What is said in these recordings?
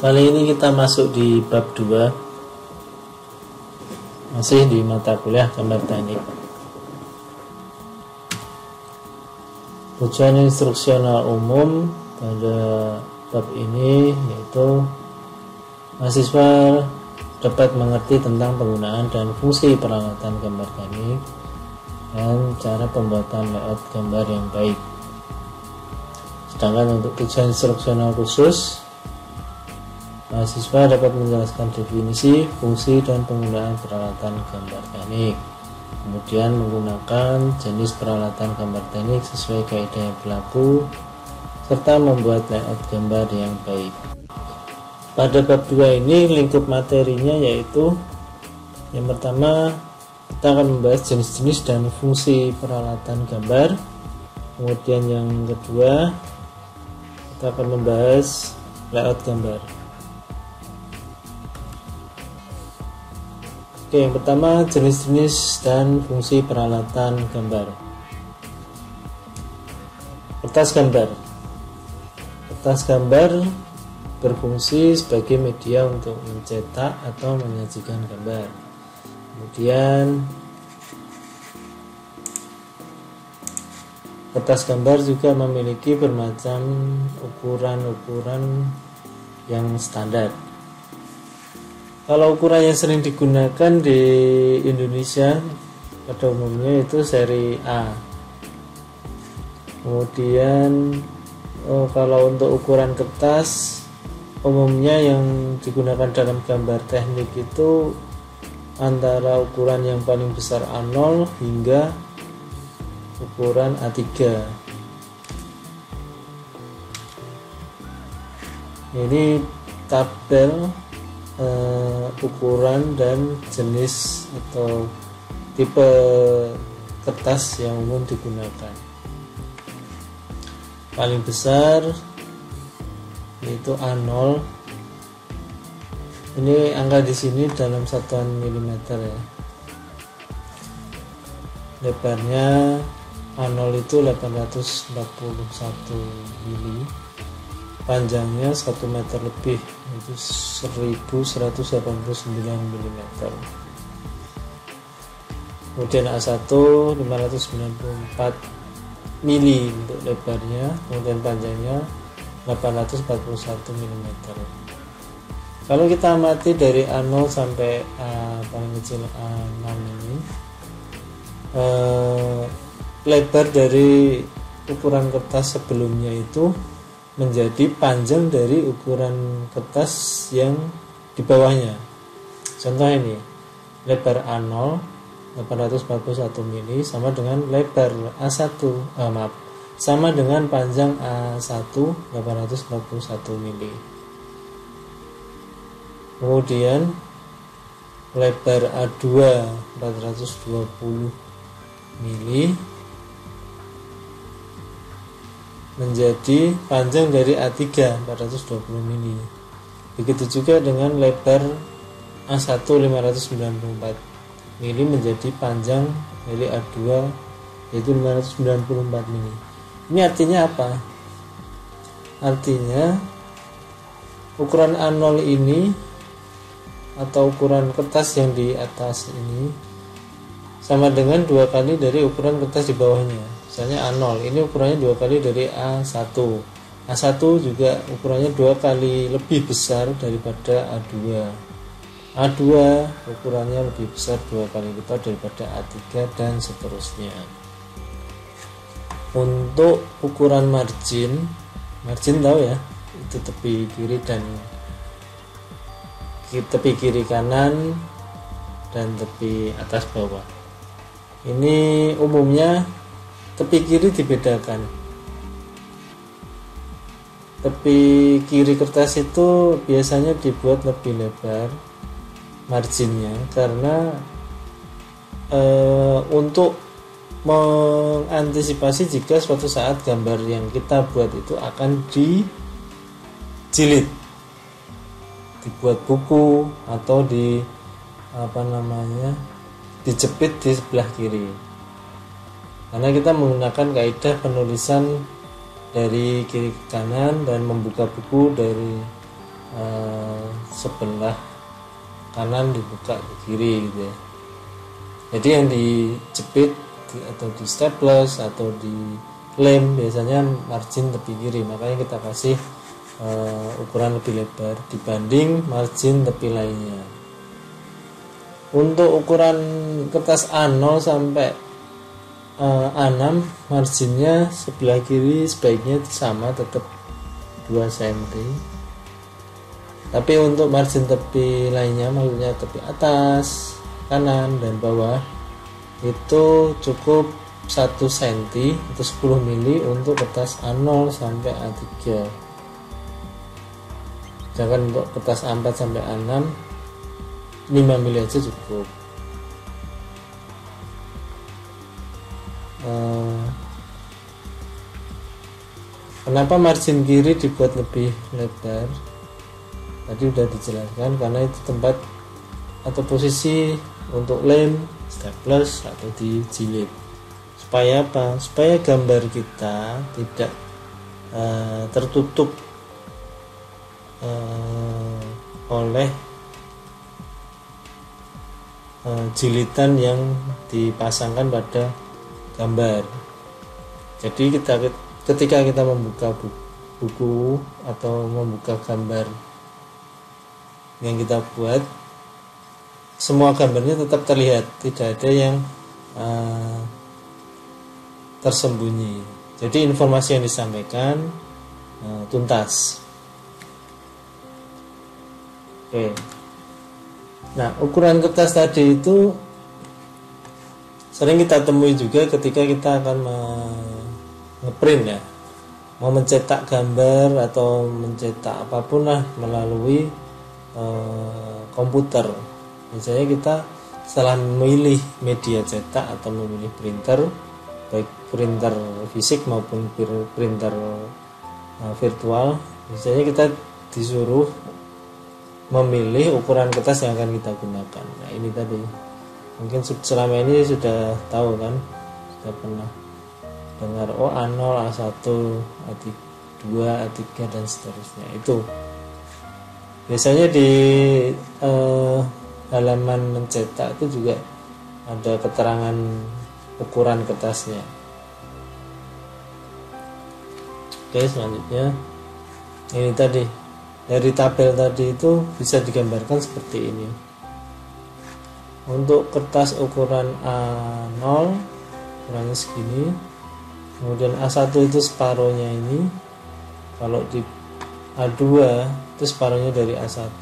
Kali ini kita masuk di bab 2, masih di mata kuliah gambar teknik. Tujuan instruksional umum pada bab ini yaitu mahasiswa dapat mengerti tentang penggunaan dan fungsi peralatan gambar teknik dan cara pembuatan layout gambar yang baik. Sedangkan untuk tujuan instruksional khusus, mahasiswa dapat menjelaskan definisi, fungsi, dan penggunaan peralatan gambar teknik. Kemudian menggunakan jenis peralatan gambar teknik sesuai kaidah yang berlaku, serta membuat layout gambar yang baik. Pada bab 2 ini lingkup materinya yaitu yang pertama kita akan membahas jenis-jenis dan fungsi peralatan gambar. Kemudian yang kedua kita akan membahas layout gambar. Oke, yang pertama jenis-jenis dan fungsi peralatan gambar. Kertas gambar. Kertas gambar berfungsi sebagai media untuk mencetak atau menyajikan gambar. Kemudian kertas gambar juga memiliki bermacam ukuran-ukuran yang standar. Kalau ukuran yang sering digunakan di Indonesia pada umumnya itu seri A. Kemudian kalau untuk ukuran kertas umumnya yang digunakan dalam gambar teknik itu antara ukuran yang paling besar A0 hingga ukuran A3. Ini tabel ukuran dan jenis atau tipe kertas yang umum digunakan. Paling besar yaitu A0. Ini angka di sini dalam satuan milimeter ya. Lebarnya A0 itu 841 mili. Panjangnya 1 meter lebih, itu 1189 mm. Kemudian A1 594 mili untuk lebarnya, kemudian panjangnya 841 mm. Kalau kita amati dari A0 sampai A paling kecil A6 ini, lebar dari ukuran kertas sebelumnya itu menjadi panjang dari ukuran kertas yang di bawahnya. Contoh ini, lebar A0 841 mili sama dengan lebar A1, sama dengan panjang A1 841 mili. Kemudian lebar A2 420 mili menjadi panjang dari A3 420 mili. Begitu juga dengan lebar A1 594 mili menjadi panjang dari A2 yaitu 594 mili. Ini artinya apa? Artinya ukuran A0 ini atau ukuran kertas yang di atas ini sama dengan 2 kali dari ukuran kertas di bawahnya. Misalnya A0 ini ukurannya 2 kali dari A1. A1 juga ukurannya 2 kali lebih besar daripada A2. A2 ukurannya lebih besar 2 kali lipat daripada A3 dan seterusnya. Untuk ukuran margin tahu ya, itu tepi kiri dan tepi kiri kanan dan tepi atas bawah. Ini umumnya tepi kiri dibedakan. Tepi kiri kertas itu biasanya dibuat lebih lebar marginnya karena untuk mengantisipasi jika suatu saat gambar yang kita buat itu akan dijilid, dibuat buku atau dijepit di sebelah kiri. Karena kita menggunakan kaidah penulisan dari kiri ke kanan dan membuka buku dari sebelah kanan dibuka ke kiri gitu ya. Jadi yang dijepit atau di staples atau di lem biasanya margin tepi kiri, makanya kita kasih ukuran lebih lebar dibanding margin tepi lainnya. Untuk ukuran kertas A0 sampai A6 marginnya sebelah kiri sebaiknya sama, tetap 2 cm. Tapi untuk margin tepi lainnya, maksudnya tepi atas, kanan dan bawah, itu cukup 1 cm atau 10 mili untuk kertas A0 sampai A3. Jangan untuk kertas A4 sampai A6 5 mili aja cukup. Kenapa margin kiri dibuat lebih lebar? Tadi udah dijelaskan, karena itu tempat atau posisi untuk lem, staples atau dijilid. Supaya apa? Supaya gambar kita tidak tertutup oleh jilidan yang dipasangkan pada gambar. Jadi ketika kita membuka buku atau membuka gambar yang kita buat, semua gambarnya tetap terlihat, tidak ada yang tersembunyi. Jadi informasi yang disampaikan tuntas. Oke. Nah, ukuran kertas tadi itu sering kita temui juga ketika kita akan ngeprint ya, mau mencetak gambar atau mencetak apapun lah melalui komputer. Misalnya kita setelah memilih media cetak atau memilih printer, baik printer fisik maupun printer virtual, misalnya kita disuruh memilih ukuran kertas yang akan kita gunakan. Nah, ini tadi mungkin selama ini sudah tahu kan, sudah pernah dengar A0, A1, A2, A3 dan seterusnya. Itu biasanya di halaman mencetak itu juga ada keterangan ukuran kertasnya. Oke, selanjutnya ini tadi, dari tabel tadi itu bisa digambarkan seperti ini. Untuk kertas ukuran A0 ukurannya segini, kemudian A1 itu separuhnya ini, kalau di A2 itu separuhnya dari A1,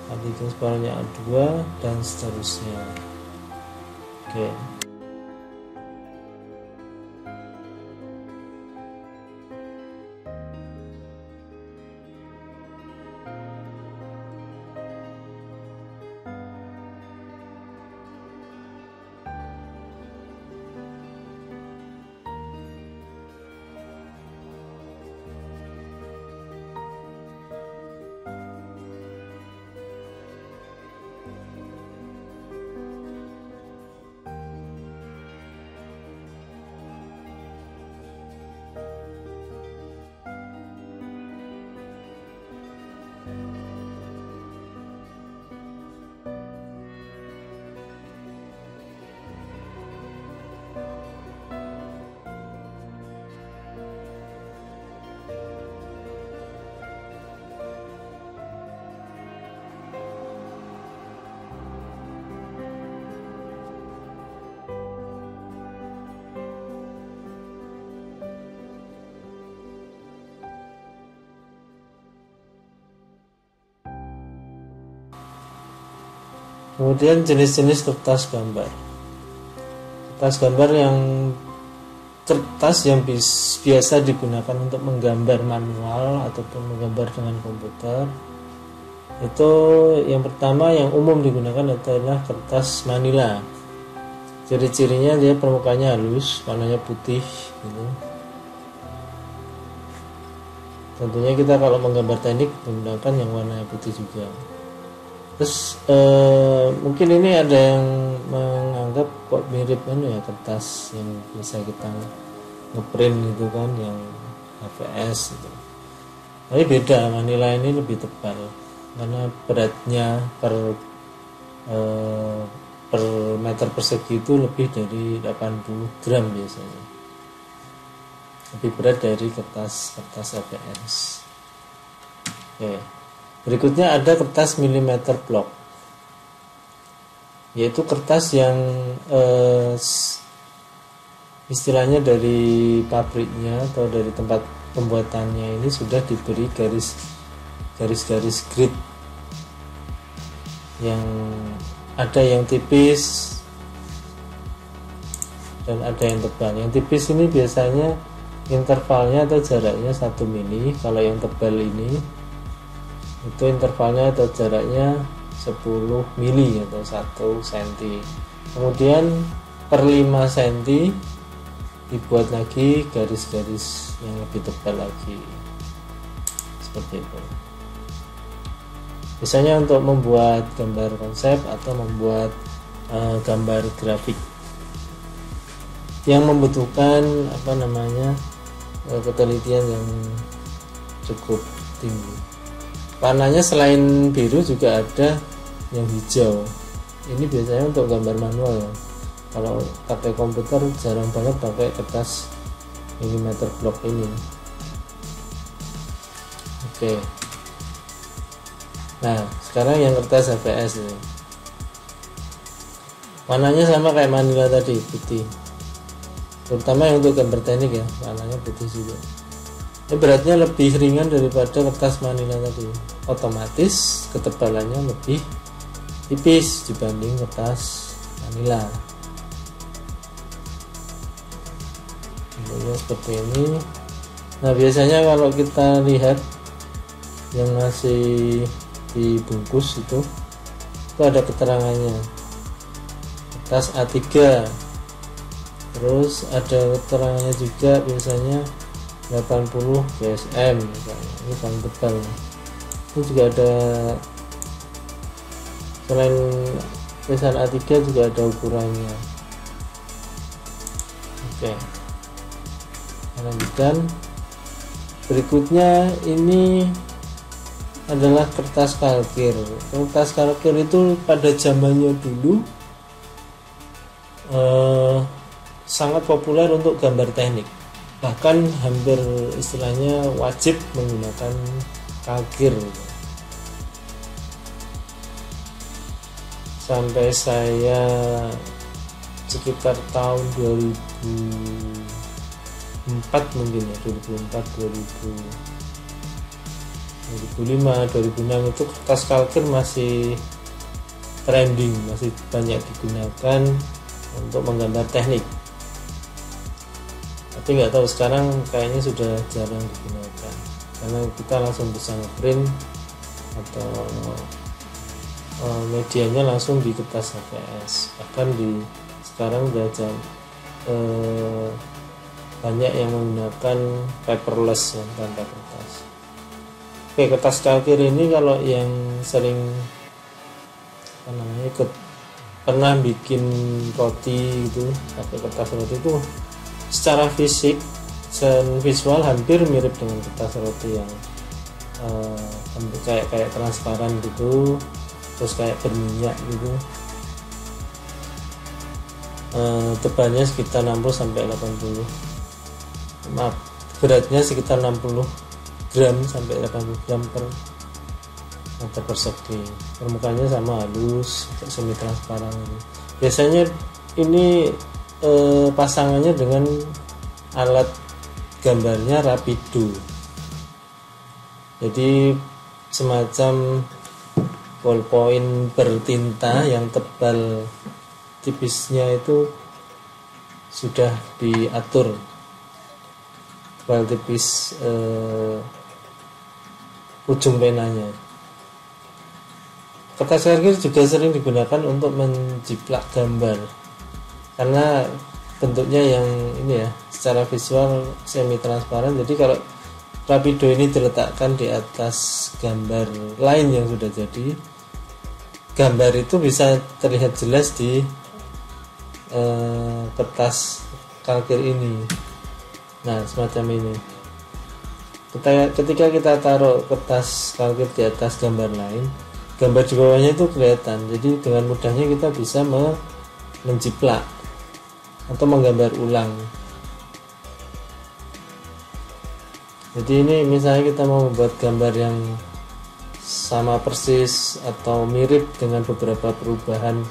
A3 separuhnya A2 dan seterusnya. Oke. Kemudian jenis-jenis kertas gambar. Kertas gambar yang biasa digunakan untuk menggambar manual ataupun menggambar dengan komputer. Itu yang pertama yang umum digunakan adalah kertas manila. Ciri-cirinya dia permukaannya halus, warnanya putih gitu. Tentunya kita kalau menggambar teknik menggunakan yang warnanya putih juga. Terus mungkin ini ada yang menganggap kok mirip kan ya kertas yang bisa kita ngeprint gitu kan, yang HVS gitu. Tapi beda, Manila ini lebih tebal karena beratnya per meter persegi itu lebih dari 80 gram biasanya, lebih berat dari kertas ABS. Oke. Berikutnya ada kertas milimeter block, yaitu kertas yang istilahnya dari pabriknya atau dari tempat pembuatannya ini sudah diberi garis-garis grid, yang ada yang tipis dan ada yang tebal. Yang tipis ini biasanya intervalnya atau jaraknya 1 mili. Kalau yang tebal ini itu intervalnya atau jaraknya 10 mili atau 1 cm. Kemudian per 5 cm dibuat lagi garis-garis yang lebih tebal lagi, seperti itu. Biasanya untuk membuat gambar konsep atau membuat gambar grafik yang membutuhkan ketelitian yang cukup tinggi. Warnanya selain biru juga ada yang hijau. Ini biasanya untuk gambar manual ya. Kalau pakai komputer jarang banget pakai kertas milimeter block ini. Oke. Nah, sekarang yang kertas ABS ini. Warnanya sama kayak Manila tadi, putih. Terutama yang untuk gambar teknik ya, warnanya putih juga. Ini beratnya lebih ringan daripada kertas Manila tadi. Otomatis ketebalannya lebih tipis dibanding kertas Manila. Bentuknya seperti ini. Nah, biasanya kalau kita lihat yang masih dibungkus itu ada keterangannya, kertas A3, terus ada keterangannya juga biasanya 80 GSM misalnya. Ini paling tebal. Ini juga ada, selain tulisan A3 juga ada ukurannya. Oke, lanjutkan. Berikutnya ini adalah kertas kalkir. Kertas kalkir itu pada zamannya dulu sangat populer untuk gambar teknik, bahkan hampir istilahnya wajib menggunakan kalkir. Sampai saya sekitar tahun 2004 mungkin ya, 2005, 2006 itu kertas kalkir masih trending, masih banyak digunakan untuk menggambar teknik. Tapi nggak tahu sekarang kayaknya sudah jarang digunakan, karena kita langsung bisa ngeprint atau medianya langsung di kertas ABS. Bahkan sekarang udah banyak yang menggunakan paperless yang tanpa kertas. Oke, kertas kalkir ini kalau yang sering pernah bikin roti gitu pakai kertas roti itu secara fisik dan visual hampir mirip dengan kertas roti yang kayak transparan gitu, terus kayak berminyak gitu. Tebalnya sekitar 60 sampai 80. Beratnya sekitar 60 gram sampai 80 gram per meter persegi. Permukaannya sama halus, semi transparan. Biasanya ini pasangannya dengan alat gambarnya Rapido. Jadi semacam ballpoint bertinta yang tebal tipisnya itu sudah diatur, tebal tipis ujung penanya. Kertas kalkir juga sering digunakan untuk menjiplak gambar karena bentuknya yang ini ya, secara visual semi transparan. Jadi kalau Rapido ini diletakkan di atas gambar lain yang sudah jadi, gambar itu bisa terlihat jelas di kertas kalkir ini. Nah, semacam ini. Ketika kita taruh kertas kalkir di atas gambar lain, gambar di bawahnya itu kelihatan. Jadi dengan mudahnya kita bisa menjiplak atau menggambar ulang. Jadi ini misalnya kita mau membuat gambar yang sama persis atau mirip dengan beberapa perubahan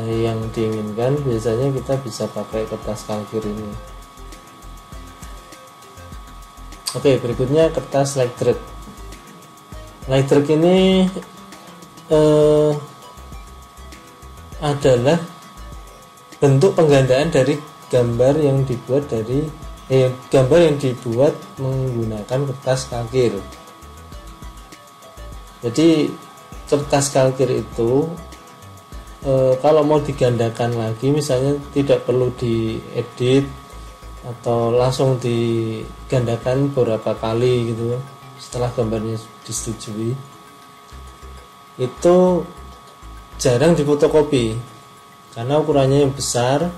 yang diinginkan, biasanya kita bisa pakai kertas kalkir ini. Oke, berikutnya kertas Lightrock. Lightrock ini adalah bentuk penggandaan dari gambar yang dibuat menggunakan kertas kalkir. Jadi kertas kalkir itu kalau mau digandakan lagi, misalnya tidak perlu diedit atau langsung digandakan beberapa kali gitu setelah gambarnya disetujui, itu jarang difotokopi karena ukurannya yang besar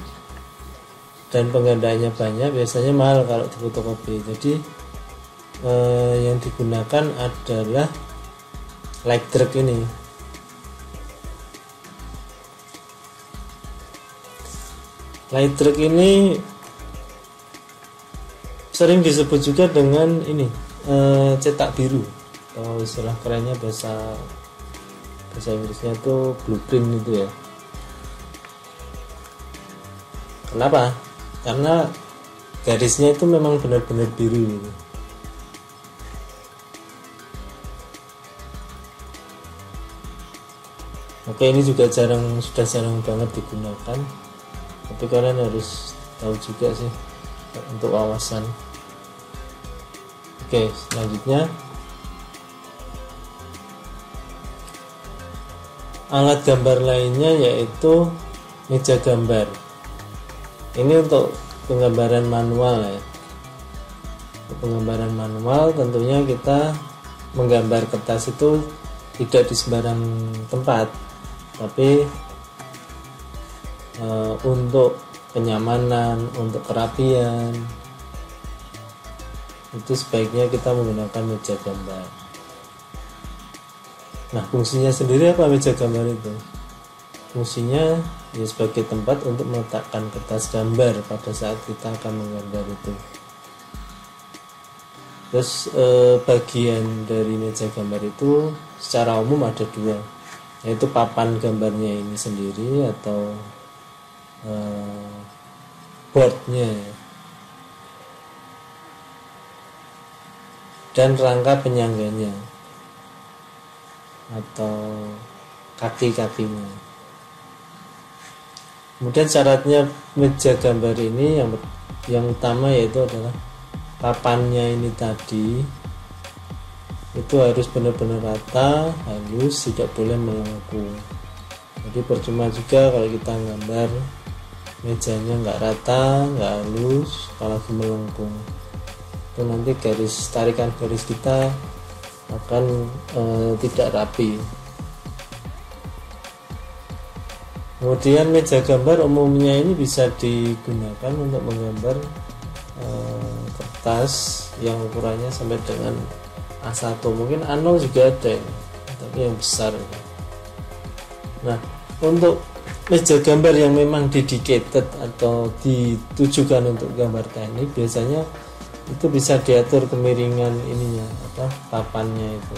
dan penggandaannya banyak, biasanya mahal kalau difotokopi. Jadi yang digunakan adalah Lightrock ini. Lightrock ini sering disebut juga dengan ini cetak biru, atau istilah kerennya bahasa Inggrisnya itu blueprint itu ya. Kenapa? Karena garisnya itu memang benar-benar biru gitu. Oke, ini juga sudah jarang banget digunakan, tapi kalian harus tahu juga sih untuk wawasan. Oke, selanjutnya alat gambar lainnya yaitu meja gambar. Ini untuk penggambaran manual ya. Untuk penggambaran manual tentunya kita menggambar kertas itu tidak di sembarang tempat, tapi untuk kenyamanan, untuk kerapian, itu sebaiknya kita menggunakan meja gambar. Nah, fungsinya sendiri apa meja gambar itu? Fungsinya ya sebagai tempat untuk meletakkan kertas gambar pada saat kita akan menggambar itu. Terus bagian dari meja gambar itu secara umum ada dua, yaitu papan gambarnya ini sendiri atau boardnya, dan rangka penyangganya atau kaki-kakinya. Kemudian syaratnya meja gambar ini yang utama yaitu adalah papannya ini tadi itu harus benar-benar rata, halus, tidak boleh melengkung. Jadi percuma juga kalau kita gambar mejanya nggak rata, nggak halus, apalagi melengkung. Itu nanti tarikan garis kita akan tidak rapi. Kemudian meja gambar umumnya ini bisa digunakan untuk menggambar kertas yang ukurannya sampai dengan A1, mungkin A0 juga ada ya, tapi yang besar. Nah, untuk meja gambar yang memang dedicated atau ditujukan untuk gambar teknik, biasanya itu bisa diatur kemiringan ininya, papannya itu.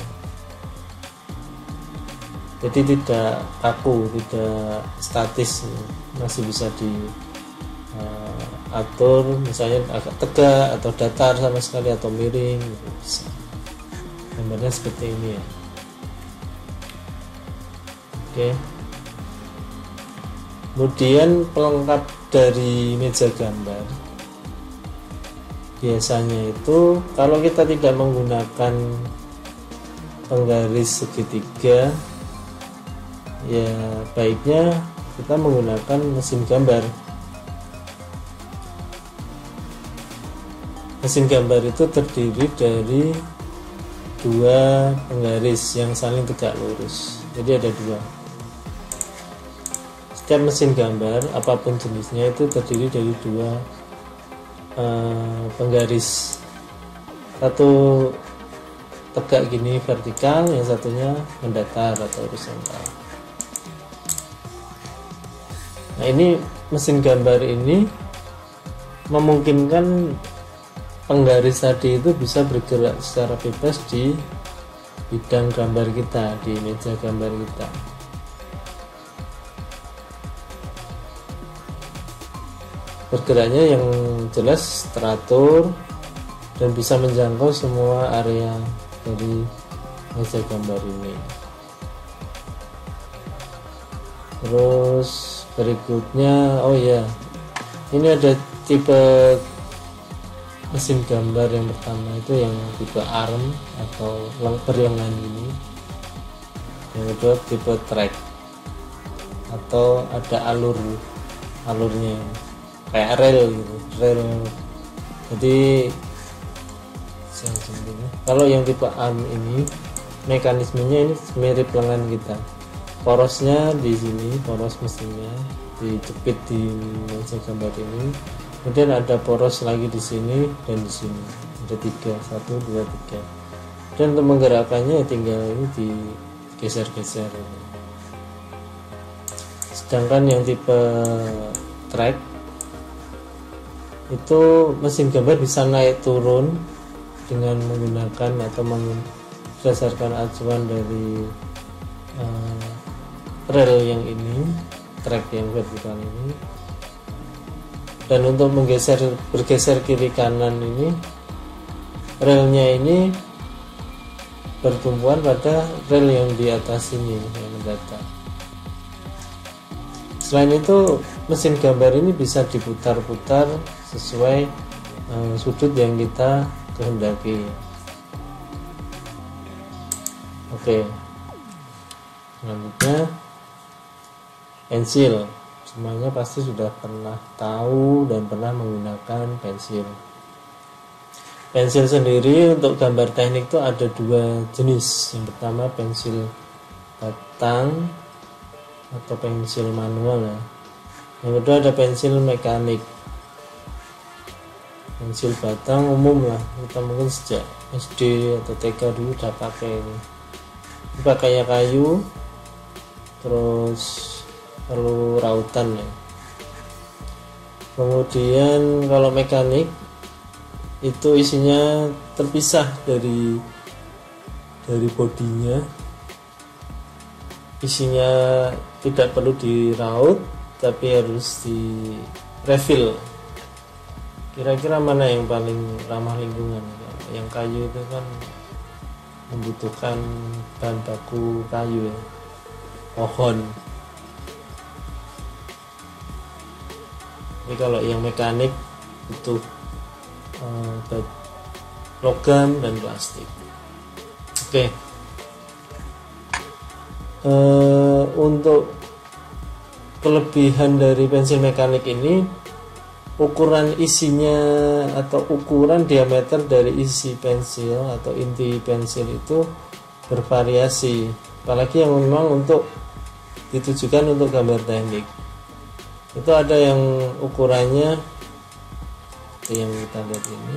Jadi tidak kaku, tidak statis, masih bisa diatur, misalnya agak tegak atau datar sama sekali atau miring, gitu bisa. Gambarnya seperti ini ya. Oke. Kemudian pelengkap dari meja gambar biasanya itu kalau kita tidak menggunakan penggaris segitiga, ya baiknya kita menggunakan mesin gambar. Mesin gambar itu terdiri dari dua penggaris yang saling tegak lurus, jadi ada dua. Setiap mesin gambar apapun jenisnya itu terdiri dari dua penggaris satu tegak gini vertikal, yang satunya mendatar atau horizontal. Nah, ini mesin gambar ini memungkinkan penggaris tadi itu bisa bergerak secara bebas di bidang gambar kita, di meja gambar kita. Bergeraknya yang jelas teratur dan bisa menjangkau semua area dari meja gambar ini. Terus berikutnya, oh ya, ini ada tipe mesin gambar yang pertama itu yang tipe arm atau berlengan ini. Yang kedua tipe track atau ada alurnya kayak rel gitu, rel. Jadi kalau yang tipe arm ini mekanismenya ini mirip lengan kita. Porosnya di sini, poros mesinnya dijepit di meja gambar ini. Kemudian ada poros lagi di sini dan di sini. Ada 3, 1, 2, 3. Dan untuk menggerakkannya tinggal ini digeser-geser. Sedangkan yang tipe track itu mesin gambar bisa naik turun dengan menggunakan atau berdasarkan acuan dari rel yang ini, track yang vertikal ini. Dan untuk bergeser kiri kanan ini, relnya ini bertumpuan pada rel yang di atas ini yang mendatar. Selain itu, mesin gambar ini bisa diputar-putar sesuai sudut yang kita kehendaki. Oke, selanjutnya pensil. Semuanya pasti sudah pernah tahu dan pernah menggunakan pensil. Pensil sendiri untuk gambar teknik itu ada 2 jenis. Yang pertama pensil batang atau pensil manual ya. Yang kedua ada pensil mekanik. Pensil batang umum lah, kita mungkin sejak SD atau TK dulu udah pakai ini. Pakainya kayu, terus perlu rautan ya. Kemudian kalau mekanik itu isinya terpisah dari bodinya, isinya tidak perlu diraut tapi harus di refill. Kira-kira mana yang paling ramah lingkungan? Yang kayu itu kan membutuhkan bahan baku kayu ya, pohon. Ini kalau yang mekanik itu logam dan plastik. Oke. Untuk kelebihan dari pensil mekanik ini, ukuran isinya atau ukuran diameter dari isi pensil atau inti pensil itu bervariasi, apalagi yang memang untuk ditujukan untuk gambar teknik. Itu ada yang ukurannya yang kita lihat ini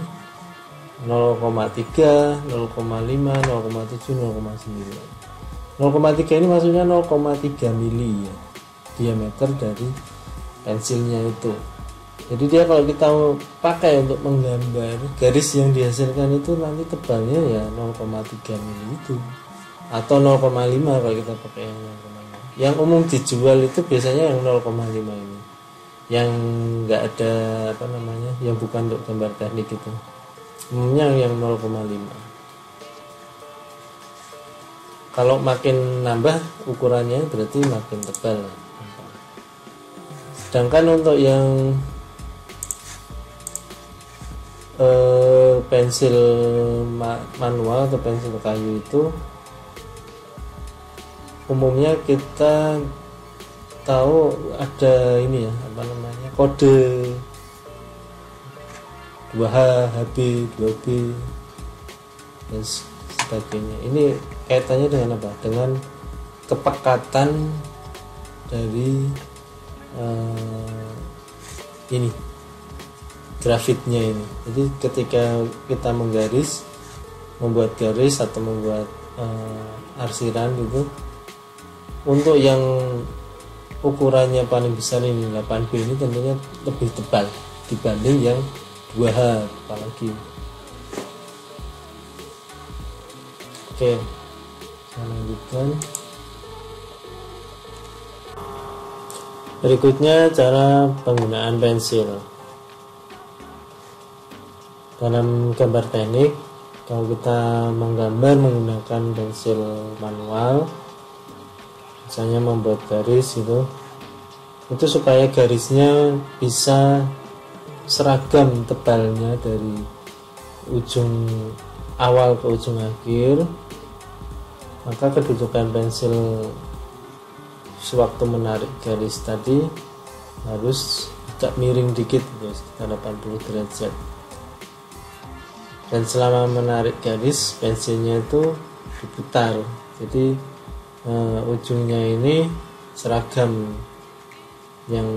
0,3, 0,5, 0,7, 0,9. 0,3 ini maksudnya 0,3 mili ya, diameter dari pensilnya itu. Jadi dia kalau kita pakai untuk menggambar, garis yang dihasilkan itu nanti tebalnya ya 0,3 mili itu, atau 0,5 kalau kita pakai yang 0,5. Yang umum dijual itu biasanya yang 0,5 ini, yang enggak ada yang bukan untuk gambar teknik itu, umumnya yang 0,5. Kalau makin nambah ukurannya berarti makin tebal. Sedangkan untuk yang pensil manual atau pensil kayu itu umumnya kita tahu ada ini ya, kode 2H, HB, 2B dan sebagainya. Ini kaitannya dengan apa? Dengan kepekatan dari ini grafitnya ini. Jadi ketika kita menggaris membuat garis atau membuat arsiran gitu. Untuk yang ukurannya paling besar ini 8B ini tentunya lebih tebal dibanding yang 2H apalagi. Oke, saya lanjutkan. Berikutnya cara penggunaan pensil. Dalam gambar teknik, kalau kita menggambar menggunakan pensil manual, misalnya membuat garis itu supaya garisnya bisa seragam tebalnya dari ujung awal ke ujung akhir, maka kedudukan pensil sewaktu menarik garis tadi harus agak miring dikit, sekitar 80 derajat. Dan selama menarik garis, pensilnya itu diputar, jadi ujungnya ini seragam, yang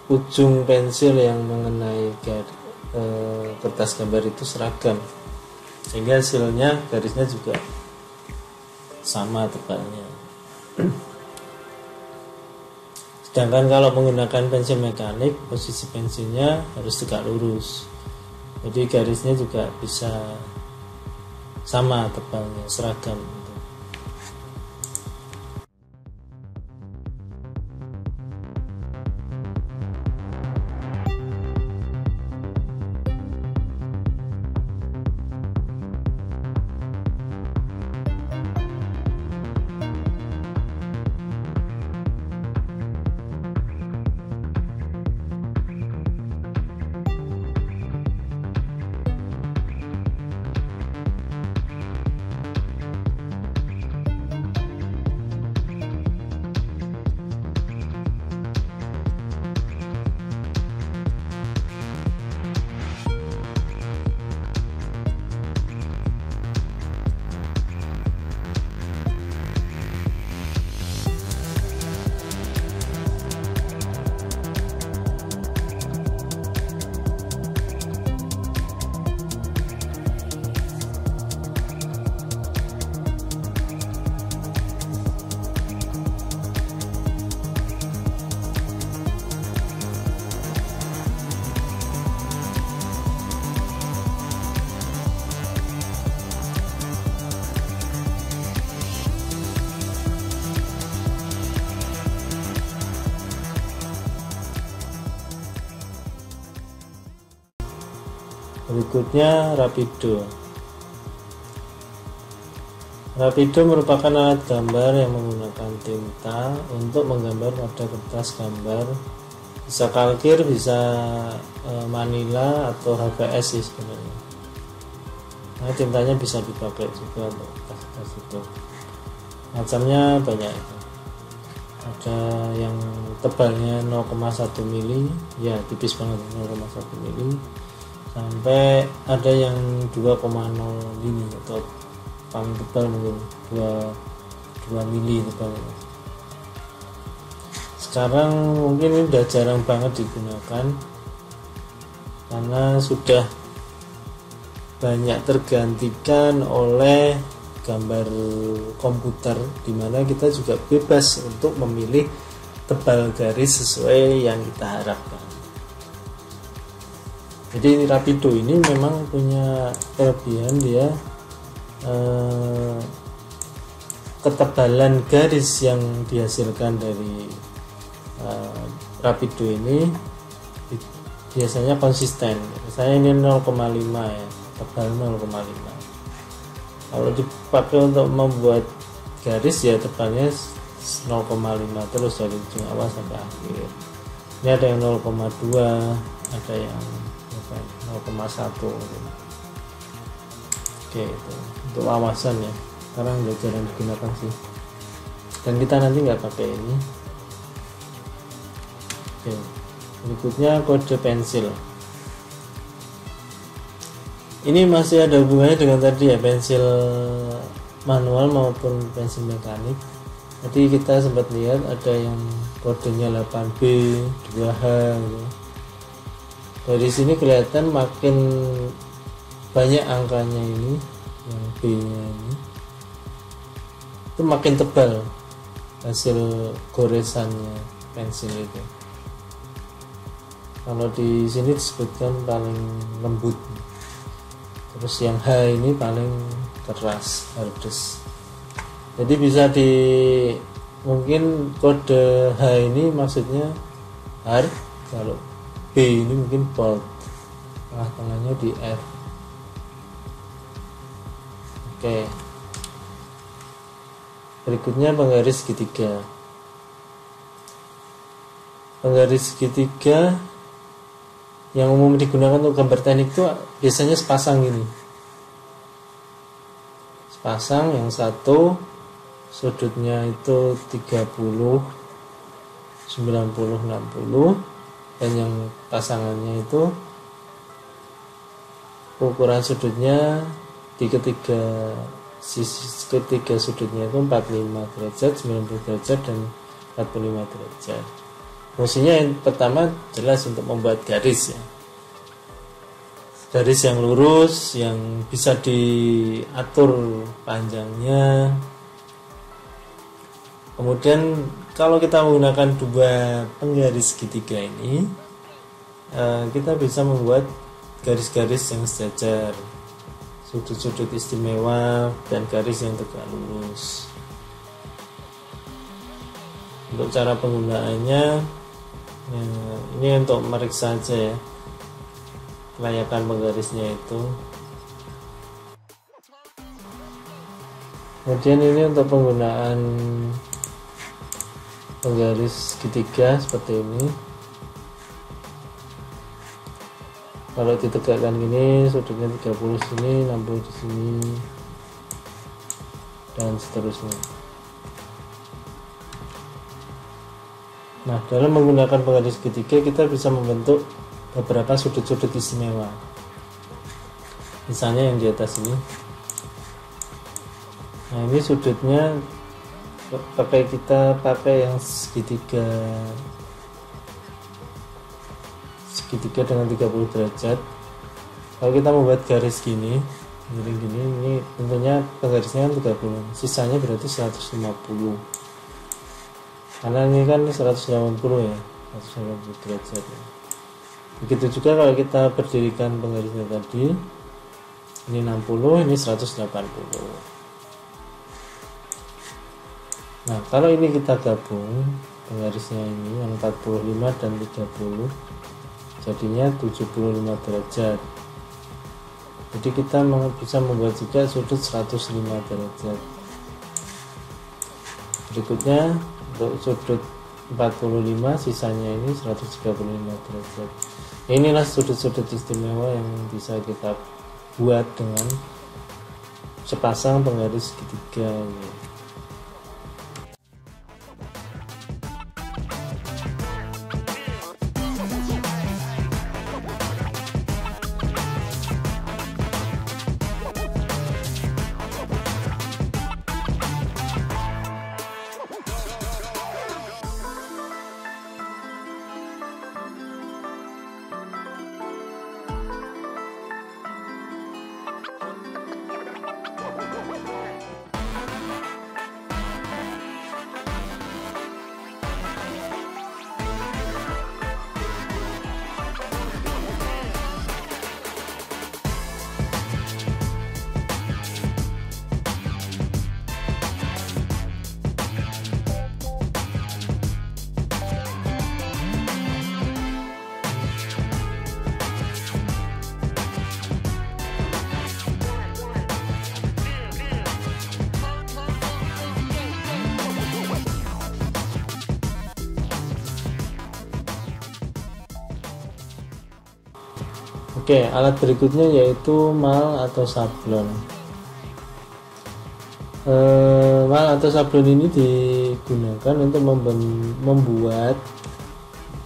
ujung pensil yang mengenai kertas gambar itu seragam, sehingga hasilnya garisnya juga sama tebalnya. Sedangkan kalau menggunakan pensil mekanik, posisi pensilnya harus tegak lurus, jadi garisnya juga bisa sama tebalnya, seragam. Berikutnya Rapido. Rapido merupakan alat gambar yang menggunakan tinta untuk menggambar pada kertas gambar. Bisa kalkir, bisa manila atau HVS sih sebenarnya. Nah, tintanya bisa dipakai juga untuk kertas itu. Macamnya banyak itu. Ada yang tebalnya 0,1 mili, ya tipis banget 0,1 mili. Sampai ada yang 2,0 mili atau paling tebal mungkin 2 mili tebalnya. Sekarang mungkin ini udah jarang banget digunakan karena sudah banyak tergantikan oleh gambar komputer, dimana kita juga bebas untuk memilih tebal garis sesuai yang kita harapkan. Jadi Rapido ini memang punya kelebihan, dia ketebalan garis yang dihasilkan dari Rapido ini biasanya konsisten. Saya ini 0,5 ya, tebal 0,5. Kalau dipakai untuk membuat garis ya tebalnya 0,5 terus dari ujung awal sampai akhir. Ini ada yang 0,2, ada yang 0,1. Oke, itu untuk wawasan ya. Sekarang udah jarang digunakan sih. Dan kita nanti nggak pakai ini. Oke, berikutnya kode pensil. Ini masih ada hubungannya dengan tadi ya, pensil manual maupun pensil mekanik. Tadi kita sempat lihat ada yang kodenya 8B, 2H gitu. Dari sini kelihatan makin banyak angkanya ini yang B nya ini itu makin tebal hasil goresannya pensil itu. Kalau di sini disebutkan paling lembut, terus yang H ini paling keras, hardest. Jadi bisa di mungkin kode H ini maksudnya hard, kalau B ini mungkin bold, tengah-tengahnya di F. Oke, berikutnya penggaris segitiga. Penggaris segitiga yang umum digunakan untuk gambar teknik itu biasanya sepasang gini, sepasang, yang satu sudutnya itu 30, 90, 60, dan yang pasangannya itu ukuran sudutnya di ketiga sudutnya itu 45 derajat, 90 derajat, dan 45 derajat. Fungsinya yang pertama jelas untuk membuat garis ya, garis yang lurus yang bisa diatur panjangnya. Kemudian kalau kita menggunakan dua penggaris segitiga ini, kita bisa membuat garis-garis yang sejajar, sudut-sudut istimewa, dan garis yang tegak lurus. Untuk cara penggunaannya, ini untuk meriksa saja ya kelayakan penggarisnya itu. Kemudian ini untuk penggunaan penggaris segitiga seperti ini. Kalau ditegakkan gini, sudutnya 30 sini, 60 di sini, dan seterusnya. Nah, dalam menggunakan penggaris segitiga kita bisa membentuk beberapa sudut-sudut istimewa. Misalnya yang di atas ini. Nah, ini sudutnya kita pakai yang segitiga dengan 30 derajat. Kalau kita membuat garis gini, miring gini, ini tentunya penggarisnya kan 30, sisanya berarti 150. Karena ini kan 180 ya, 180 derajat ya. Begitu juga kalau kita berdirikan penggarisnya tadi, ini 60, ini 180. Nah, kalau ini kita gabung penggarisnya ini yang 45 dan 30, jadinya 75 derajat. Jadi kita bisa membuat juga sudut 105 derajat. Berikutnya untuk sudut 45, sisanya ini 135 derajat. Inilah sudut-sudut istimewa yang bisa kita buat dengan sepasang penggaris segitiga ini. Oke, alat berikutnya yaitu mal atau sablon. Mal atau sablon ini digunakan untuk membuat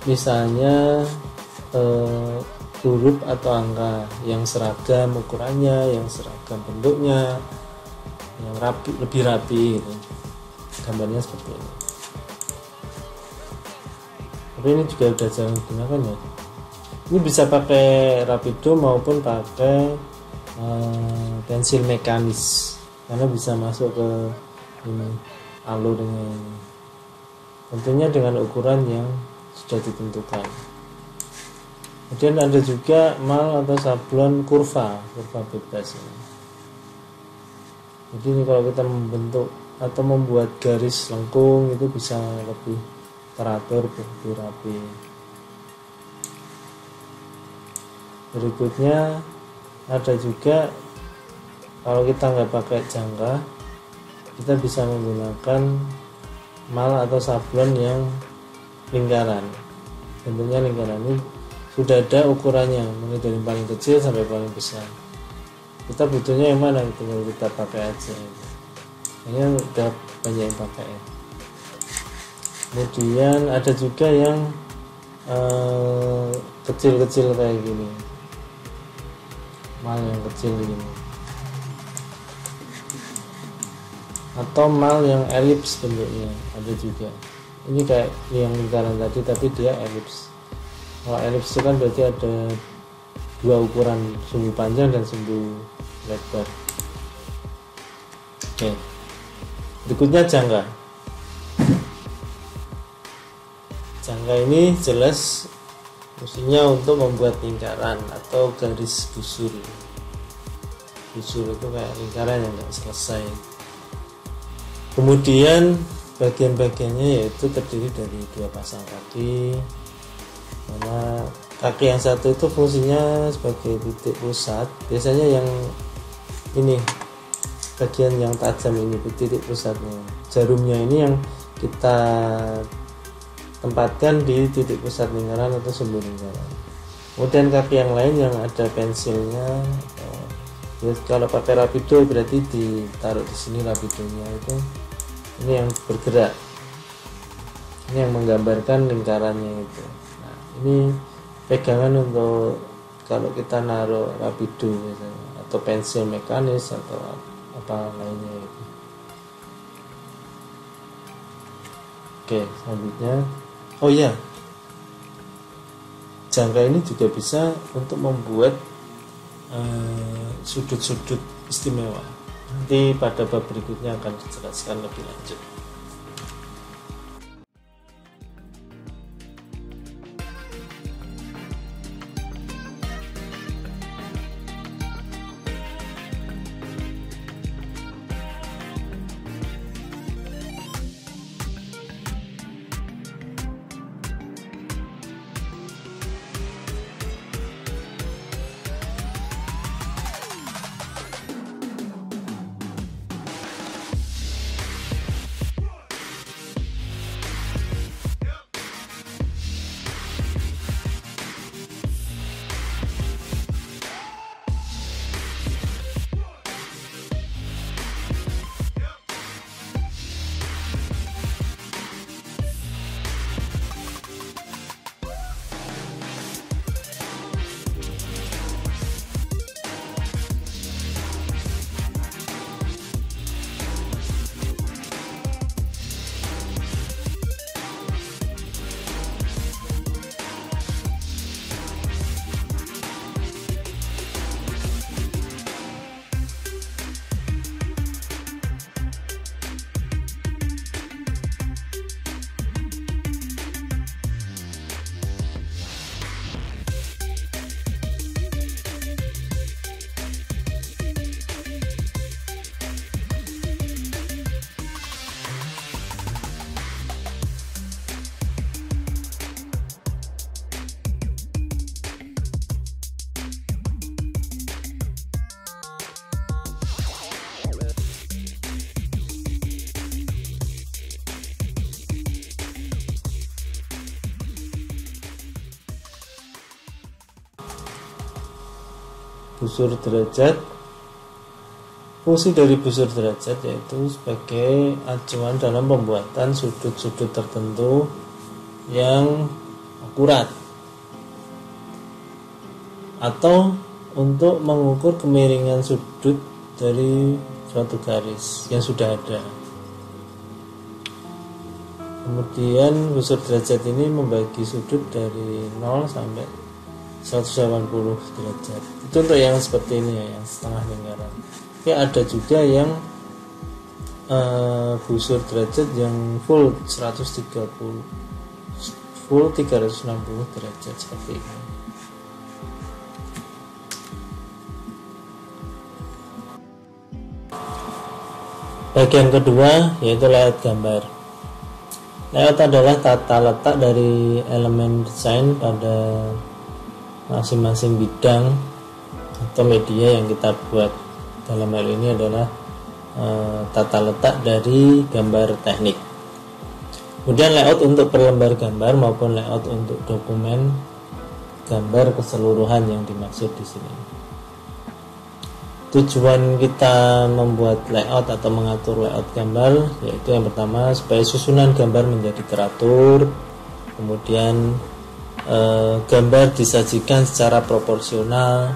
misalnya huruf atau angka yang seragam ukurannya, yang seragam bentuknya, yang rapi, lebih rapi gitu. Gambarnya seperti ini. Tapi ini juga udah jarang digunakan ya. Ini bisa pakai Rapido maupun pakai pensil mekanis, karena bisa masuk ke ini alur ini, tentunya dengan ukuran yang sudah ditentukan. Kemudian ada juga mal atau sablon kurva bebas ini. Jadi ini kalau kita membentuk atau membuat garis lengkung itu bisa lebih teratur, lebih rapi. Berikutnya ada juga kalau kita nggak pakai jangka, kita bisa menggunakan mal atau sablon yang lingkaran. Bentuknya lingkaran, ini sudah ada ukurannya, mulai dari paling kecil sampai paling besar. Kita butuhnya yang mana, tinggal kita pakai aja. Ini udah banyak yang pakai ya. Kemudian ada juga yang kecil-kecil kayak gini, mal yang kecil gini, atau mal yang elips bentuknya ada juga. Ini kayak yang lingkaran tadi tapi dia elips. Kalau elips itu kan berarti ada dua ukuran, sumbu panjang dan sumbu lebar. Oke. Berikutnya jangka. Jangka ini jelas fungsinya untuk membuat lingkaran atau garis busur. Busur itu kayak lingkaran yang nggak selesai. Kemudian bagian-bagiannya yaitu terdiri dari dua pasang kaki. Karena kaki yang satu itu fungsinya sebagai titik pusat, biasanya yang ini bagian yang tajam ini titik pusatnya, jarumnya ini yang kita tempatkan di titik pusat lingkaran atau sumbu lingkaran. Kemudian kaki yang lain yang ada pensilnya, kalau pakai rapido berarti ditaruh di sini rapidonya itu, ini yang bergerak, ini yang menggambarkan lingkarannya itu. Ini pegangan untuk kalau kita naruh rapido misalnya, atau pensil mekanis atau apa lainnya itu. Oke, selanjutnya oh ya, jangka ini juga bisa untuk membuat sudut-sudut istimewa. Nanti pada bab berikutnya akan dijelaskan lebih lanjut. Busur derajat. Fungsi dari busur derajat yaitu sebagai acuan dalam pembuatan sudut-sudut tertentu yang akurat, atau untuk mengukur kemiringan sudut dari suatu garis yang sudah ada. Kemudian busur derajat ini membagi sudut dari 0 sampai 180 derajat. Itu untuk yang seperti ini ya, yang setengah lingkaran. Tapi ada juga yang busur derajat yang full 130, full 360 derajat seperti ini. Bagian kedua yaitu layout gambar. Layout adalah tata letak dari elemen desain pada masing-masing bidang atau media yang kita buat. Dalam hal ini adalah tata letak dari gambar teknik. Kemudian layout untuk per lembar gambar maupun layout untuk dokumen gambar keseluruhan yang dimaksud di sini. Tujuan kita membuat layout atau mengatur layout gambar yaitu yang pertama supaya susunan gambar menjadi teratur, kemudian gambar disajikan secara proporsional,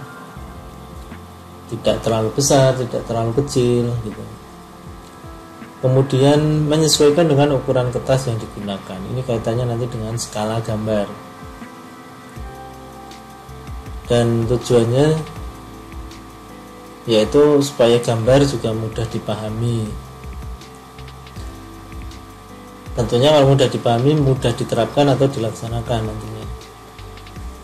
tidak terlalu besar, tidak terlalu kecil gitu. Kemudian menyesuaikan dengan ukuran kertas yang digunakan. Ini kaitannya nanti dengan skala gambar. Dan tujuannya yaitu supaya gambar juga mudah dipahami. Tentunya kalau mudah dipahami, mudah diterapkan atau dilaksanakan nantinya.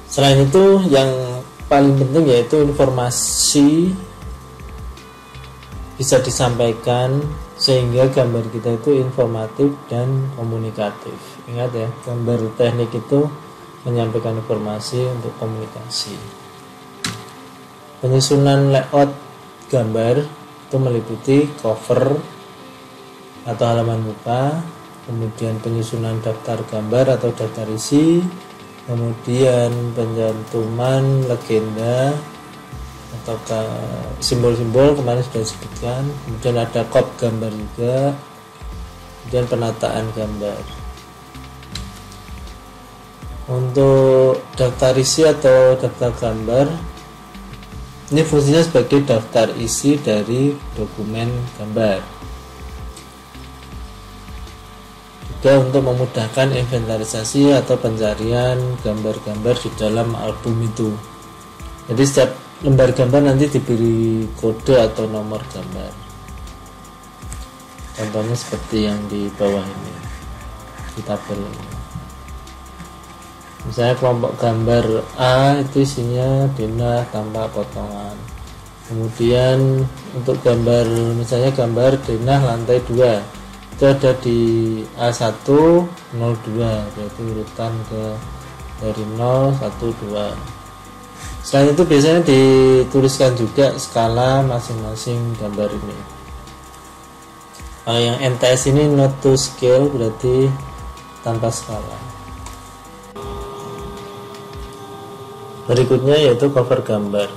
Selain itu, yang paling penting yaitu informasi bisa disampaikan sehingga gambar kita itu informatif dan komunikatif. Ingat ya, gambar teknik itu menyampaikan informasi untuk komunikasi. Penyusunan layout gambar itu meliputi cover atau halaman muka, kemudian penyusunan daftar gambar atau daftar isi, kemudian pencantuman legenda atau simbol-simbol kemarin sudah disebutkan, kemudian ada kop gambar juga, kemudian penataan gambar. Untuk daftar isi atau daftar gambar ini fungsinya sebagai daftar isi dari dokumen gambar. Juga untuk memudahkan inventarisasi atau pencarian gambar-gambar di dalam album itu. Jadi setiap lembar gambar nanti diberi kode atau nomor gambar. Contohnya seperti yang di bawah ini, di tabel ini. Misalnya kelompok gambar A itu isinya denah tanpa potongan. Kemudian untuk gambar, misalnya gambar denah lantai 2 itu ada di A1 02, berarti urutan ke dari 0 1 2. Selain itu biasanya dituliskan juga skala masing-masing gambar ini. Yang MTS ini not to scale, berarti tanpa skala. Berikutnya yaitu cover gambar.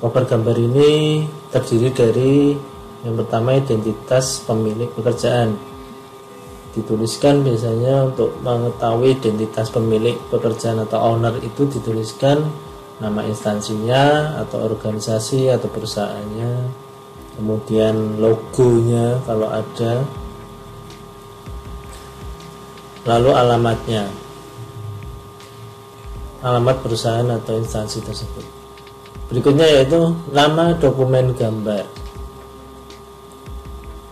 Cover gambar ini terdiri dari yang pertama identitas pemilik pekerjaan. Dituliskan biasanya untuk mengetahui identitas pemilik pekerjaan atau owner itu dituliskan nama instansinya atau organisasi atau perusahaannya, kemudian logonya kalau ada, lalu alamatnya, alamat perusahaan atau instansi tersebut. Berikutnya yaitu nama dokumen gambar.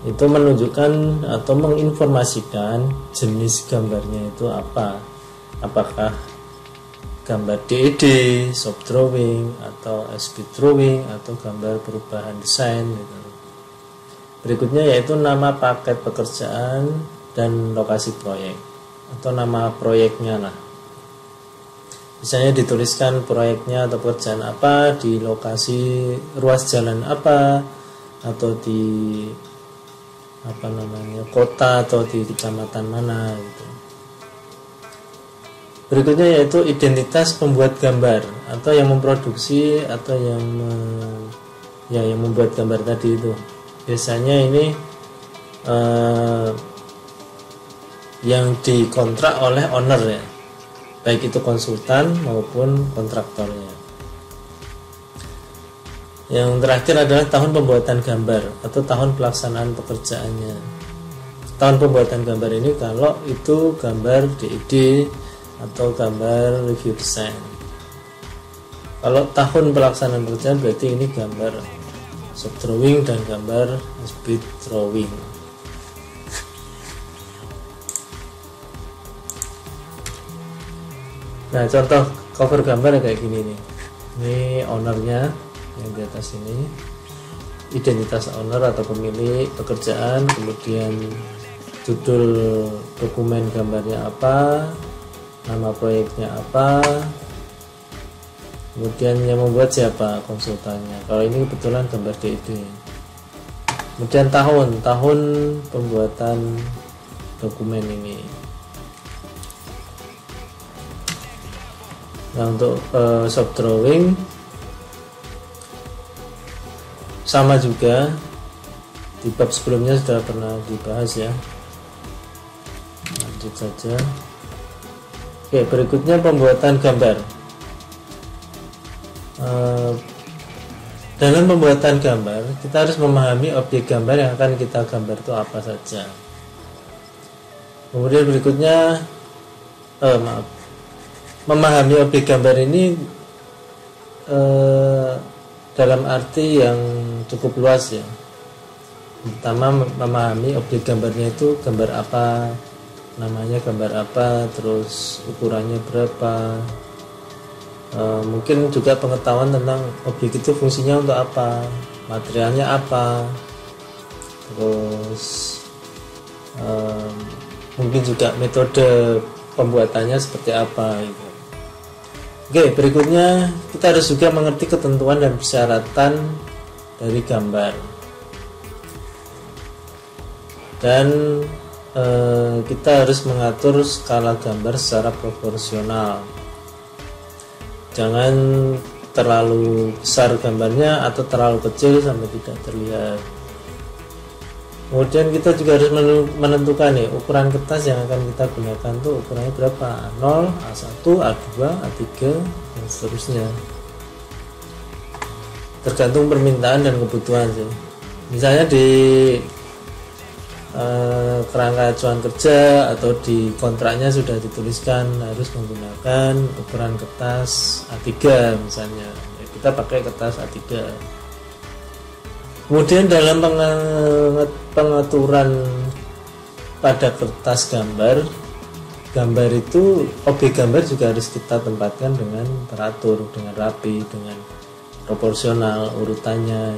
Itu menunjukkan atau menginformasikan jenis gambarnya itu apa. Apakah gambar DED, shop drawing, atau speed drawing, atau gambar perubahan desain gitu. Berikutnya yaitu nama paket pekerjaan dan lokasi proyek atau nama proyeknya lah. Misalnya dituliskan proyeknya atau pekerjaan apa di lokasi ruas jalan apa, atau di kota atau di kecamatan mana gitu. Berikutnya yaitu identitas pembuat gambar atau yang memproduksi atau yang membuat gambar tadi itu. Biasanya ini yang dikontrak oleh owner ya, baik itu konsultan maupun kontraktornya. Yang terakhir adalah tahun pembuatan gambar atau tahun pelaksanaan pekerjaannya. Tahun pembuatan gambar ini kalau itu gambar DED atau gambar review design. Kalau tahun pelaksanaan pekerjaan berarti ini gambar shop drawing dan gambar speed drawing. Nah, contoh cover gambar kayak gini nih. Ini ownernya yang di atas ini, identitas owner atau pemilik pekerjaan, kemudian judul dokumen gambarnya apa, nama proyeknya apa, kemudian yang membuat siapa, konsultannya. Kalau ini kebetulan gambar DID. Kemudian tahun pembuatan dokumen ini. Nah, untuk shop drawing sama juga, di bab sebelumnya sudah pernah dibahas ya. Lanjut saja. Oke, berikutnya pembuatan gambar. Dalam pembuatan gambar kita harus memahami objek gambar yang akan kita gambar itu apa saja. Kemudian berikutnya memahami objek gambar ini dalam arti yang cukup luas ya. Pertama, memahami objek gambarnya itu gambar apa, namanya gambar apa, terus ukurannya berapa. Mungkin juga pengetahuan tentang objek itu fungsinya untuk apa, materialnya apa, terus mungkin juga metode pembuatannya seperti apa gitu. Oke, berikutnya kita harus juga mengerti ketentuan dan persyaratan dari gambar, dan kita harus mengatur skala gambar secara proporsional. Jangan terlalu besar gambarnya atau terlalu kecil sampai tidak terlihat. Kemudian kita juga harus menentukan nih ukuran kertas yang akan kita gunakan tuh ukurannya berapa, A0, A1, A2, A3 dan seterusnya. Tergantung permintaan dan kebutuhan sih. Misalnya di kerangka acuan kerja atau di kontraknya sudah dituliskan harus menggunakan ukuran kertas A3 misalnya, ya kita pakai kertas A3. Kemudian dalam pengaturan pada kertas gambar itu objek gambar juga harus kita tempatkan dengan teratur, dengan rapi, dengan proporsional urutannya.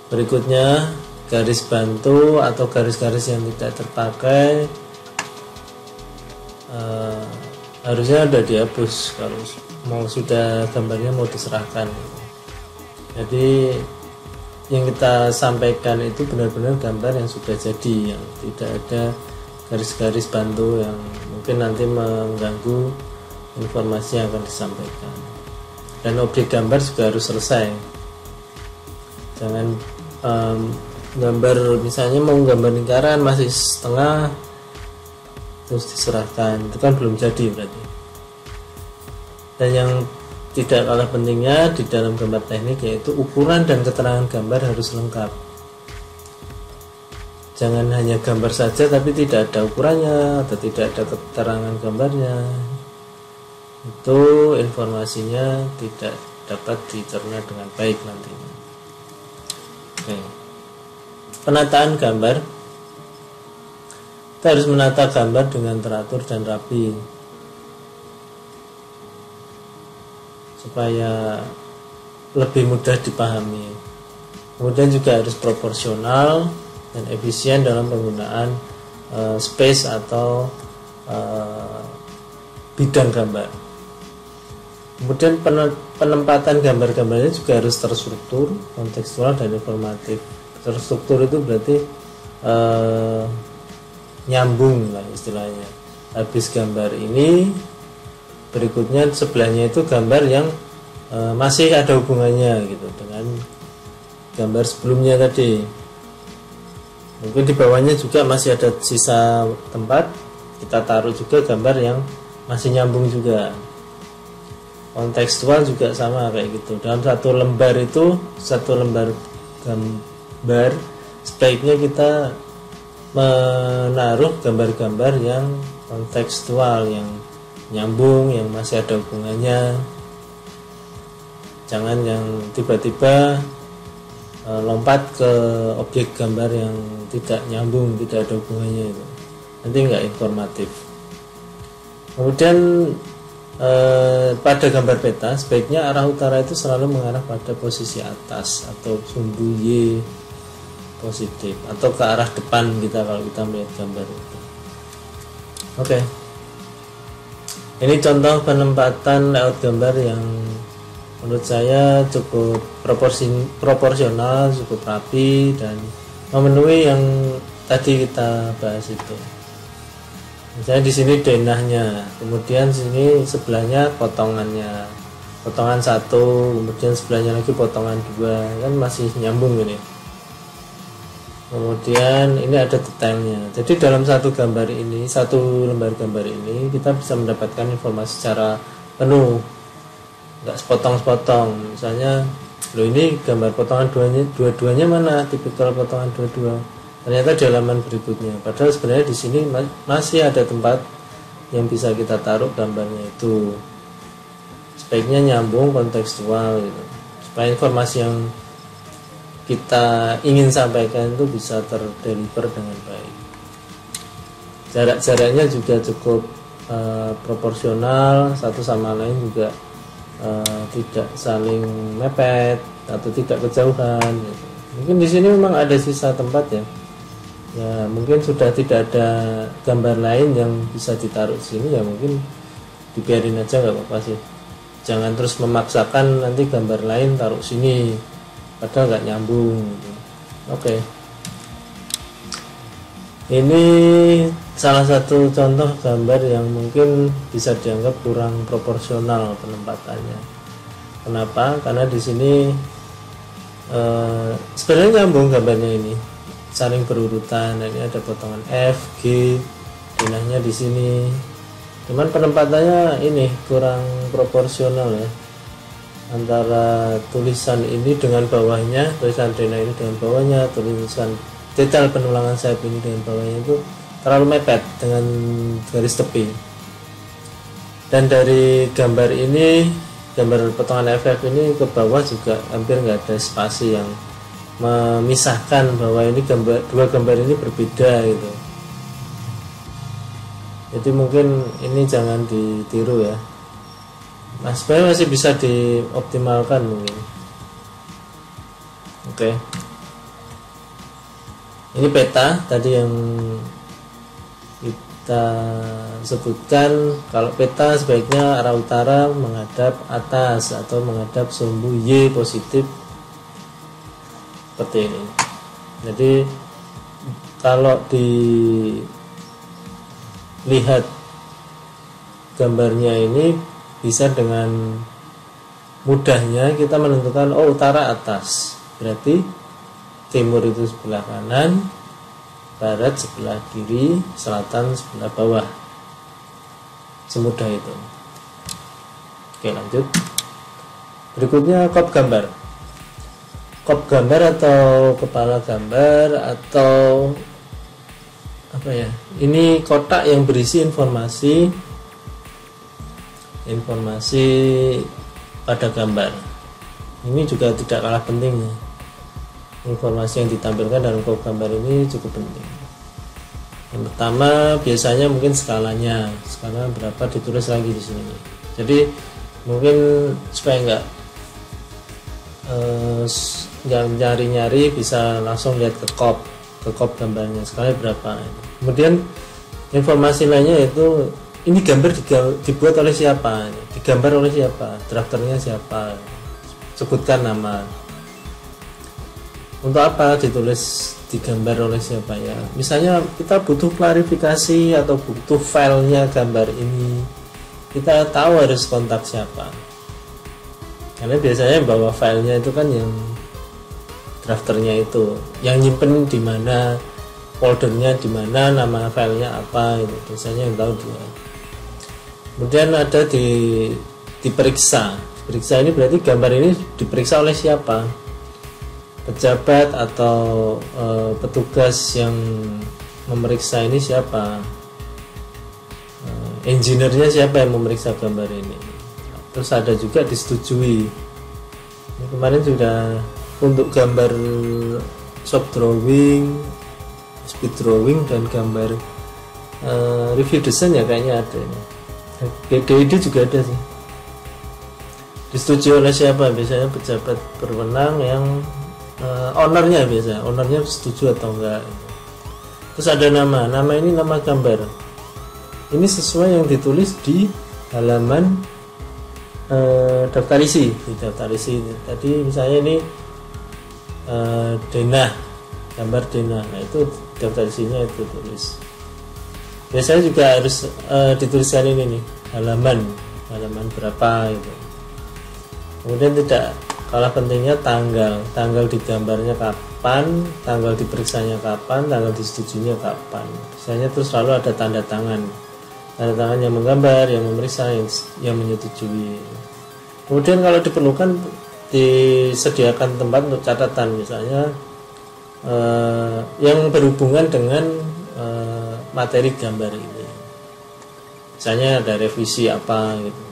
Berikutnya garis bantu atau garis-garis yang tidak terpakai harusnya sudah dihapus kalau sudah gambarnya mau diserahkan. Jadi yang kita sampaikan itu benar-benar gambar yang sudah jadi, yang tidak ada garis-garis bantu yang mungkin nanti mengganggu informasi yang akan disampaikan. Dan objek gambar juga harus selesai. Jangan gambar, misalnya mau gambar lingkaran masih setengah terus diserahkan, itu kan belum jadi berarti. Dan yang tidak kalah pentingnya di dalam gambar teknik yaitu ukuran dan keterangan gambar harus lengkap. Jangan hanya gambar saja tapi tidak ada ukurannya atau tidak ada keterangan gambarnya, itu informasinya tidak dapat dicerna dengan baik nantinya. Oke. Penataan gambar, kita harus menata gambar dengan teratur dan rapi supaya lebih mudah dipahami. Kemudian juga harus proporsional dan efisien dalam penggunaan space atau bidang gambar. Kemudian penempatan gambar-gambarnya juga harus terstruktur, kontekstual dan informatif. Terstruktur itu berarti nyambung lah istilahnya. Habis gambar ini, berikutnya sebelahnya itu gambar yang masih ada hubungannya gitu dengan gambar sebelumnya tadi. Mungkin di bawahnya juga masih ada sisa tempat, kita taruh juga gambar yang masih nyambung juga. Kontekstual juga sama kayak gitu. Dalam satu lembar gambar sebaiknya kita menaruh gambar-gambar yang kontekstual, yang nyambung, yang masih ada hubungannya. Jangan yang tiba-tiba lompat ke objek gambar yang tidak nyambung, tidak ada hubungannya itu, nanti nggak informatif. Kemudian pada gambar peta sebaiknya arah utara itu selalu mengarah pada posisi atas atau sumbu Y positif atau ke arah depan kita kalau kita melihat gambar itu. Oke. Ini contoh penempatan layout gambar yang menurut saya cukup proporsional, cukup rapi dan memenuhi yang tadi kita bahas itu. Misalnya di sini denahnya, kemudian sini sebelahnya potongannya, potongan 1, kemudian sebelahnya lagi potongan 2, kan masih nyambung ini. Kemudian ini ada detailnya. Jadi dalam satu gambar ini, satu lembar gambar ini kita bisa mendapatkan informasi secara penuh, nggak sepotong-sepotong. Misalnya, loh ini gambar potongan dua-duanya mana? Tipikal potongan dua-dua. Ternyata di halaman berikutnya. Padahal sebenarnya di sini masih ada tempat yang bisa kita taruh gambarnya itu. Sebaiknya nyambung, kontekstual gitu, supaya informasi yang kita ingin sampaikan itu bisa terdeliver dengan baik. Jarak-jaraknya juga cukup proporsional, satu sama lain juga tidak saling mepet atau tidak kejauhan gitu. Mungkin di sini memang ada sisa tempat ya. Ya mungkin sudah tidak ada gambar lain yang bisa ditaruh di sini, ya mungkin dibiarin aja, nggak apa-apa sih. Jangan terus memaksakan nanti gambar lain taruh sini padahal nggak nyambung gitu. Oke. Ini salah satu contoh gambar yang mungkin bisa dianggap kurang proporsional penempatannya. Kenapa? Karena di sini sebenarnya nyambung gambarnya ini, saling berurutan. Nah, ini ada potongan F, G, denahnya di sini. Cuman penempatannya ini kurang proporsional ya, antara tulisan ini dengan bawahnya, tulisan denah ini dengan bawahnya, tulisan detail penulangan sayap ini dengan bawahnya itu terlalu mepet dengan garis tepi. Dan dari gambar ini, gambar potongan FF ini ke bawah juga hampir nggak ada spasi yang memisahkan bahwa ini dua gambar ini berbeda gitu. Jadi mungkin ini jangan ditiru ya. Nah, sebenarnya masih bisa dioptimalkan mungkin. Oke. Ini peta tadi yang kita sebutkan. Kalau peta sebaiknya arah utara menghadap atas atau menghadap sumbu Y positif seperti ini. Jadi kalau dilihat gambarnya ini bisa dengan mudahnya kita menentukan, oh utara atas, berarti timur itu sebelah kanan, barat sebelah kiri, selatan sebelah bawah. Semudah itu. Oke, lanjut. Berikutnya kop gambar. Kop gambar atau kepala gambar atau apa ya? Ini kotak yang berisi informasi pada gambar. Ini juga tidak kalah pentingnya. Informasi yang ditampilkan dalam kop gambar ini cukup penting. Yang pertama biasanya mungkin skalanya, skala berapa ditulis lagi di sini. Jadi mungkin supaya nggak nyari-nyari, bisa langsung lihat ke kop gambarnya skalanya berapa. Kemudian informasi lainnya yaitu ini gambar dibuat oleh siapa, digambar oleh siapa, drafternya siapa, sebutkan nama. Untuk apa ditulis digambar oleh siapa ya? Misalnya kita butuh klarifikasi atau butuh filenya gambar ini, kita tahu harus kontak siapa. Karena biasanya bawa filenya itu kan yang drafternya itu, yang nyimpen di mana, foldernya di mana, nama filenya apa, itu biasanya yang tahu dia. Kemudian ada diperiksa. Periksa ini berarti gambar ini diperiksa oleh siapa? Pejabat atau petugas yang memeriksa ini siapa? Engineer-nya siapa yang memeriksa gambar ini? Terus ada juga disetujui. kemarin sudah untuk gambar shop drawing, speed drawing, dan gambar review desain ya kayaknya ada ini. DID juga ada sih. Disetujui oleh siapa? Biasanya pejabat berwenang yang ownernya, biasa ownernya setuju atau enggak. Terus ada nama ini nama gambar, ini sesuai yang ditulis di halaman daftar isi. Di daftar isi tadi misalnya ini denah, gambar denah, nah itu daftar isinya itu tulis. Biasanya juga harus dituliskan ini nih, halaman berapa gitu. Kemudian tidak kalah pentingnya tanggal digambarnya kapan, tanggal diperiksanya kapan, tanggal disetujuinya kapan. Misalnya terus selalu ada tanda tangan yang menggambar, yang memeriksa, yang menyetujui. Kemudian kalau diperlukan disediakan tempat untuk catatan, misalnya yang berhubungan dengan materi gambar ini. Misalnya ada revisi apa gitu.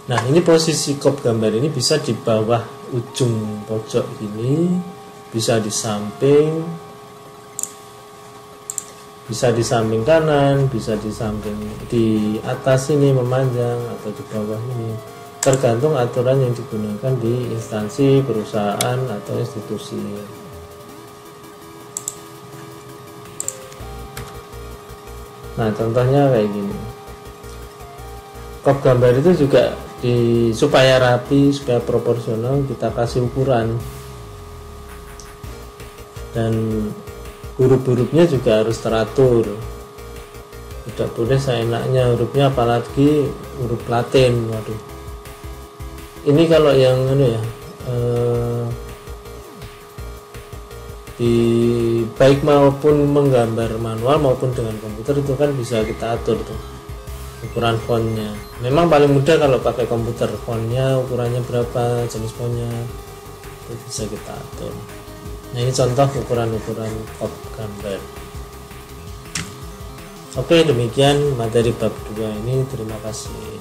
Nah, ini posisi kop gambar ini bisa di bawah ujung pojok ini, bisa di samping kanan, bisa di samping di atas ini memanjang, atau di bawah ini, tergantung aturan yang digunakan di instansi, perusahaan, atau institusi. Nah, contohnya kayak gini. Kop gambar itu juga supaya rapi, supaya proporsional, kita kasih ukuran, dan huruf-hurufnya juga harus teratur. Tidak boleh seenaknya hurufnya, apalagi huruf Latin. Waduh, ini kalau yang baik maupun menggambar manual maupun dengan komputer itu kan bisa kita atur tuh ukuran fontnya. Memang paling mudah kalau pakai komputer, fontnya ukurannya berapa, jenis fontnya itu bisa kita atur. Nah, ini contoh ukuran-ukuran kop gambar. Oke, demikian materi bab 2 ini. Terima kasih.